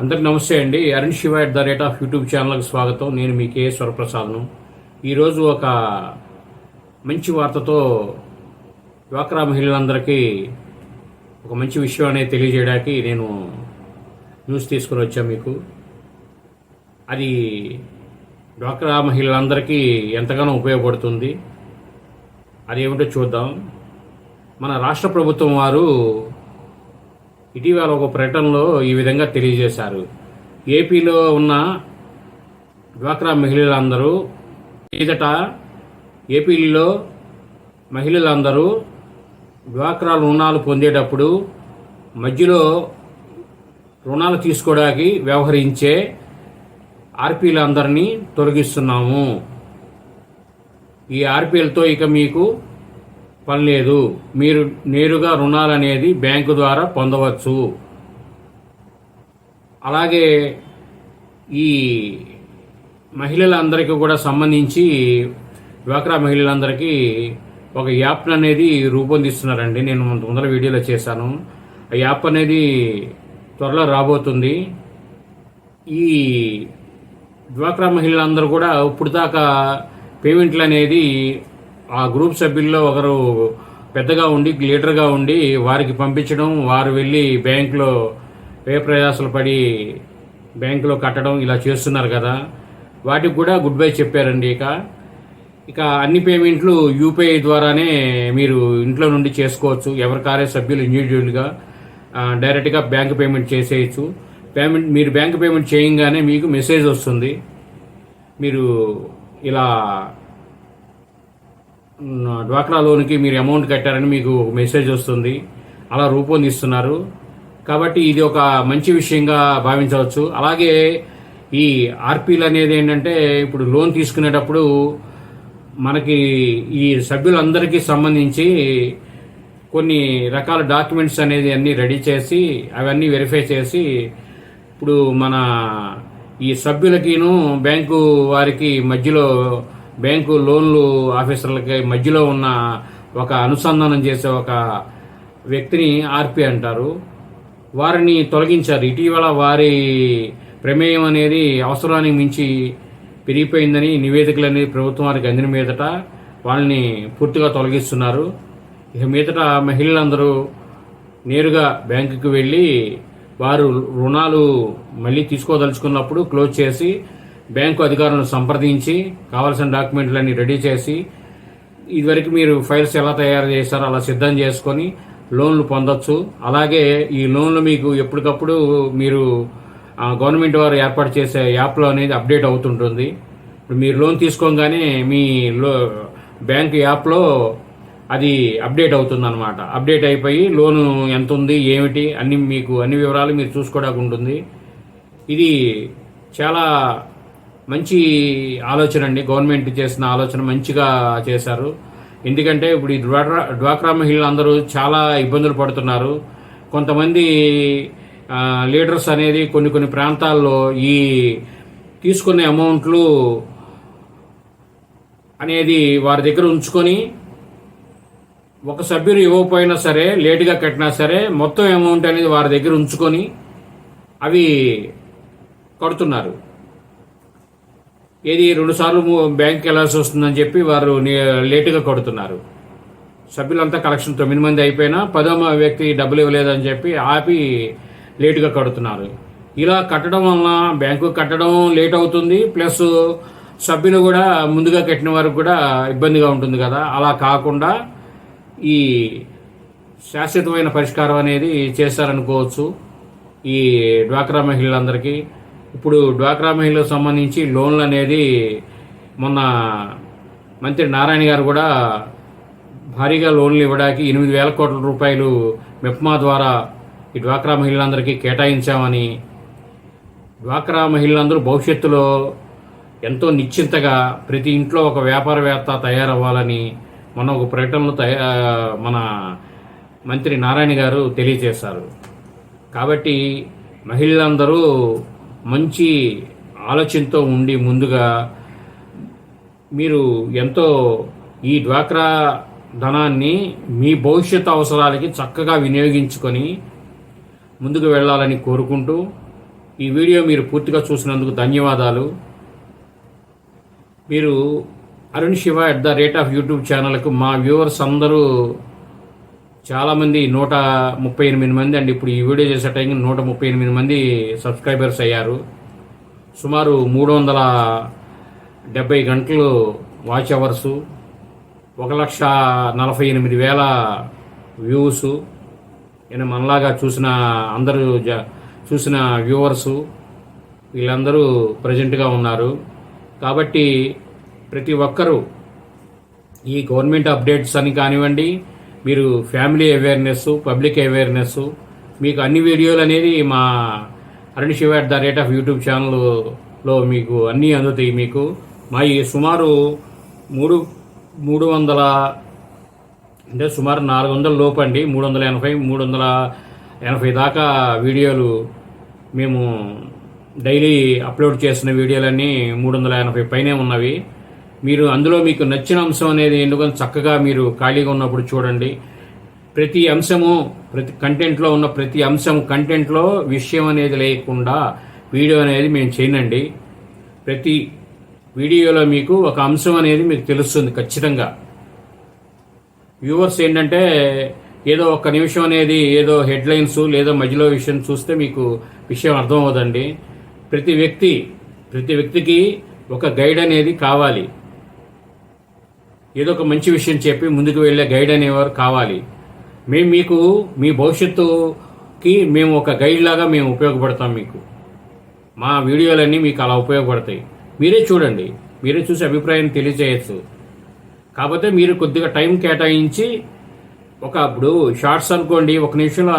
అందరికి నమస్తే అండి. అరుణ్ శివ @యూట్యూబ్ ఛానల్కి స్వాగతం. నేను మీ కే స్వరప్రసాద్ను. ఈరోజు ఒక మంచి వార్తతో డ్వాక్రా మహిళలందరికీ ఒక మంచి విషయం అనేది తెలియజేయడానికి నేను న్యూస్ తీసుకుని వచ్చాను మీకు. అది డ్వాక్రా మహిళలందరికీ ఎంతగానో ఉపయోగపడుతుంది. అది ఏమిటో చూద్దాం. మన రాష్ట్ర ప్రభుత్వం వారు ఇటీవల ఒక ప్రకటనలో ఈ విధంగా తెలియజేశారు. ఏపీలో ఉన్న డ్వాక్రా మహిళలందరూ మీదట ఏపీలో మహిళలందరూ డ్వాక్రా రుణాలు పొందేటప్పుడు మధ్యలో రుణాలు తీసుకోవడానికి వ్యవహరించే ఆర్పీలందరినీ తొలగిస్తున్నాము. ఈ ఆర్పీలతో ఇక మీకు పని లేదు. మీరు నేరుగా రుణాలు అనేది బ్యాంకు ద్వారా పొందవచ్చు. అలాగే ఈ మహిళలందరికీ కూడా సంబంధించి డ్వాక్రా మహిళలందరికీ ఒక యాప్ అనేది రూపొందిస్తున్నారండి. నేను ముందర వీడియోలో చేశాను. ఆ యాప్ అనేది త్వరలో రాబోతుంది. ఈ డ్వాక్రా మహిళలందరూ కూడా ఇప్పుడు దాకా పేమెంట్లు అనేది ఆ గ్రూప్ సభ్యుల్లో ఒకరు పెద్దగా ఉండి లీడర్గా ఉండి వారికి పంపించడం, వారు వెళ్ళి బ్యాంకులో ప్రయాసాలు పడి బ్యాంకులో కట్టడం ఇలా చేస్తున్నారు కదా. వాటికి కూడా గుడ్ బై చెప్పారండి. ఇక అన్ని పేమెంట్లు యూపీఐ ద్వారానే మీరు ఇంట్లో నుండి చేసుకోవచ్చు. ఎవరికారే సభ్యులు ఇండివిజువల్గా డైరెక్ట్గా బ్యాంక్ పేమెంట్ చేసేయచ్చు. మీరు బ్యాంక్ పేమెంట్ చేయగానే మీకు మెసేజ్ వస్తుంది. మీరు ఇలా డ్వాక్రా లోన్కి మీరు అమౌంట్ కట్టారని మీకు మెసేజ్ వస్తుంది. అలా రూపొందిస్తున్నారు. కాబట్టి ఇది ఒక మంచి విషయంగా భావించవచ్చు. అలాగే ఈ ఆర్పీలు అనేది ఏంటంటే ఇప్పుడు లోన్ తీసుకునేటప్పుడు మనకి ఈ సభ్యులందరికీ సంబంధించి కొన్ని రకాల డాక్యుమెంట్స్ అనేది అన్నీ రెడీ చేసి అవన్నీ వెరిఫై చేసి ఇప్పుడు మన ఈ సభ్యులకిను బ్యాంకు వారికి మధ్యలో బ్యాంకు లోన్లు ఆఫీసర్లకి మధ్యలో ఉన్న ఒక అనుసంధానం చేసే ఒక వ్యక్తిని ఆర్పీ అంటారు. వారిని తొలగించారు. ఇటీవల వారి ప్రమేయం అనేది అవసరానికి మించి పెరిగిపోయిందని నివేదికలు అనేది ప్రభుత్వం వారికి అందిన మీదట వాళ్ళని పూర్తిగా తొలగిస్తున్నారు. ఇక మీదట మహిళలందరూ నేరుగా బ్యాంకుకి వెళ్ళి వారు రుణాలు మళ్ళీ తీసుకోదలుచుకున్నప్పుడు క్లోజ్ చేసి బ్యాంకు అధికారులను సంప్రదించి కావాల్సిన డాక్యుమెంట్లన్నీ రెడీ చేసి ఇదివరకు మీరు ఫైల్స్ ఎలా తయారు చేశారో అలా సిద్ధం చేసుకొని లోన్లు పొందొచ్చు. అలాగే ఈ లోన్లు మీకు ఎప్పటికప్పుడు మీరు గవర్నమెంట్ వారు ఏర్పాటు చేసే యాప్లో అనేది అప్డేట్ అవుతుంటుంది. ఇప్పుడు మీరు లోన్ తీసుకోగానే మీ బ్యాంకు యాప్లో అది అప్డేట్ అవుతుంది అనమాట. అప్డేట్ అయిపోయి లోను ఎంత ఉంది ఏమిటి అన్ని వివరాలు మీరు చూసుకోవడానికి ఉంటుంది. ఇది చాలా మంచి ఆలోచన అండి. గవర్నమెంట్ చేసిన ఆలోచన మంచిగా చేశారు. ఎందుకంటే ఇప్పుడు ఈ డ్వాక్రా మహిళలు అందరూ చాలా ఇబ్బందులు పడుతున్నారు. కొంతమంది లీడర్స్ అనేది కొన్ని ప్రాంతాల్లో ఈ తీసుకునే అమౌంట్లు అనేది వారి దగ్గర ఉంచుకొని ఒక సభ్యులు ఇవ్వకపోయినా సరే లేటుగా కట్టినా సరే మొత్తం అమౌంట్ అనేది వారి దగ్గర ఉంచుకొని అవి కడుతున్నారు. ఏది 2 సార్లు బ్యాంక్కి వెళ్ళాల్సి వస్తుందని చెప్పి వారు లేటుగా కడుతున్నారు. సభ్యులంతా కలెక్షన్ 9 మంది అయిపోయినా 10వ వ్యక్తి డబ్బులు ఇవ్వలేదని చెప్పి ఆపి లేటుగా కడుతున్నారు. ఇలా కట్టడం వలన బ్యాంకు కట్టడం లేట్ అవుతుంది. ప్లస్ సభ్యులు కూడా ముందుగా కట్టిన వారికి కూడా ఇబ్బందిగా ఉంటుంది కదా. అలా కాకుండా ఈ శాశ్వతమైన పరిష్కారం అనేది చేశారనుకోవచ్చు ఈ డ్వాక్రా మహిళలందరికీ. ఇప్పుడు డ్వాక్రా మహిళలకు సంబంధించి లోన్లు అనేది మొన్న మంత్రి నారాయణ గారు కూడా భారీగా లోన్లు ఇవ్వడానికి 8,000 కోట్ల రూపాయలు మెప్మా ద్వారా ఈ డ్వాక్రా మహిళలందరికీ కేటాయించామని, డ్వాక్రా మహిళలందరూ భవిష్యత్తులో ఎంతో నిశ్చింతగా ప్రతి ఇంట్లో ఒక వ్యాపారవేత్త తయారవ్వాలని మొన్న ఒక ప్రకటనలో మన మంత్రి నారాయణ గారు తెలియజేశారు. కాబట్టి మహిళలందరూ మంచి ఆలోచనతో ఉండి ముందుగా మీరు ఎంతో ఈ డ్వాక్రా ధనాన్ని మీ భవిష్యత్ అవసరాలకి చక్కగా వినియోగించుకొని ముందుకు వెళ్ళాలని కోరుకుంటూ ఈ వీడియో మీరు పూర్తిగా చూసినందుకు ధన్యవాదాలు. మీరు అరుణ్ శివ @యూట్యూబ్ ఛానల్కు మా వ్యూవర్స్ అందరూ చాలామంది 138 మంది అండి. ఇప్పుడు ఈ వీడియో చేసే టైంకి 138 మంది సబ్స్క్రైబర్స్ అయ్యారు. సుమారు 370 గంటలు వాచ్ అవర్సు, 1,48,000 వ్యూస్. నేను మనలాగా చూసిన వ్యూవర్సు వీళ్ళందరూ ప్రజెంట్గా ఉన్నారు. కాబట్టి ప్రతి ఒక్కరూ ఈ గవర్నమెంట్ అప్డేట్స్ అని కానివ్వండి, మీరు ఫ్యామిలీ అవేర్నెస్, పబ్లిక్ అవేర్నెస్, మీకు అన్ని వీడియోలు అనేది మా అరుణ్ శివ @యూట్యూబ్ ఛానల్లో మీకు అన్నీ అందుతాయి. మీకు మా ఈ సుమారు 300 అంటే సుమారు 400 లోపు అండి, 380 దాకా వీడియోలు మేము డైలీ అప్లోడ్ చేసిన వీడియోలన్నీ 380 పైనే ఉన్నవి. మీరు అందులో మీకు నచ్చిన అంశం అనేది ఎందుకంటే చక్కగా మీరు ఖాళీగా ఉన్నప్పుడు చూడండి. ప్రతి అంశము కంటెంట్లో ఉన్న ప్రతి అంశం కంటెంట్లో విషయం అనేది లేకుండా వీడియో అనేది మేము చేయనండి. ప్రతి వీడియోలో మీకు ఒక అంశం అనేది మీకు తెలుస్తుంది ఖచ్చితంగా. వ్యూవర్స్ ఏంటంటే ఏదో ఒక్క నిమిషం అనేది ఏదో హెడ్లైన్స్ లేదా మధ్యలో విషయం చూస్తే మీకు విషయం అర్థం అవ్వదండి. ప్రతి వ్యక్తికి ఒక గైడ్ అనేది కావాలి. ఏదో ఒక మంచి విషయం చెప్పి ముందుకు వెళ్ళే గైడ్ అనేవారు కావాలి. మేము మీకు మీ భవిష్యత్తుకి మేము ఒక గైడ్ లాగా మేము ఉపయోగపడతాం. మీకు మా వీడియోలన్నీ మీకు అలా ఉపయోగపడతాయి. మీరే చూడండి, మీరే చూసి అభిప్రాయం తెలియజేయచ్చు. కాకపోతే మీరు కొద్దిగా టైం కేటాయించి ఇప్పుడు షార్ట్స్ అనుకోండి 1 నిమిషంలో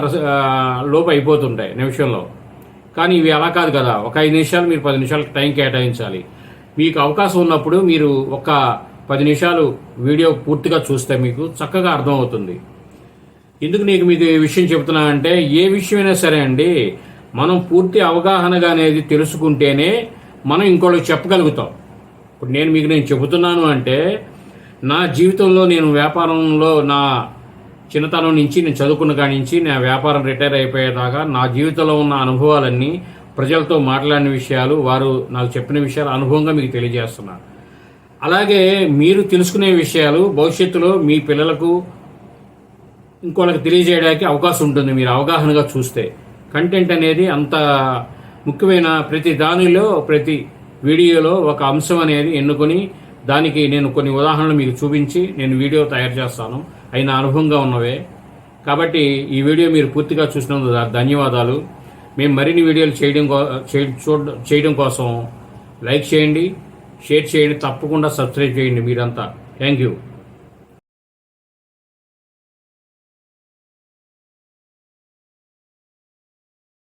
లోపు అయిపోతుంటాయి నిమిషంలో. కానీ ఇవి అలా కాదు కదా, ఒక 5 నిమిషాలు మీరు 10 నిమిషాలకు టైం కేటాయించాలి. మీకు అవకాశం ఉన్నప్పుడు మీరు ఒక 10 నిమిషాలు వీడియో పూర్తిగా చూస్తే మీకు చక్కగా అర్థమవుతుంది. ఎందుకు మీకు ఈ విషయం చెబుతున్నా అంటే, ఏ విషయమైనా సరే అండి, మనం పూర్తి అవగాహనగా అనేది తెలుసుకుంటేనే మనం ఇంకోళ్ళకి చెప్పగలుగుతాం. ఇప్పుడు నేను చెబుతున్నాను అంటే, నా జీవితంలో నేను వ్యాపారంలో నా చిన్నతనం నుంచి నేను చదువుకున్న కాడి నుంచి నా వ్యాపారం రిటైర్ అయిపోయేదాకా నా జీవితంలో ఉన్న అనుభవాలన్నీ, ప్రజలతో మాట్లాడిన విషయాలు, వారు నాకు చెప్పిన విషయాలు అనుభవంగా మీకు తెలియజేస్తున్నా. అలాగే మీరు తెలుసుకునే విషయాలు భవిష్యత్తులో మీ పిల్లలకు ఇంకోళ్ళకి తెలియజేయడానికి అవకాశం ఉంటుంది. మీరు అవగాహనగా చూస్తే కంటెంట్ అనేది అంత ముఖ్యమైన. ప్రతి వీడియోలో ఒక అంశం అనేది ఎన్నుకొని దానికి నేను కొన్ని ఉదాహరణలు మీకు చూపించి నేను వీడియో తయారు చేస్తాను. అయిన అనుభవంగా ఉన్నవే. కాబట్టి ఈ వీడియో మీరు పూర్తిగా చూసినందుకు ధన్యవాదాలు. మేము మరిన్ని వీడియోలు చేయడం కోసం లైక్ చేయండి, షేర్ చేయండి, తప్పకుండా సబ్స్క్రైబ్ చేయండి మీరంతా. Thank you.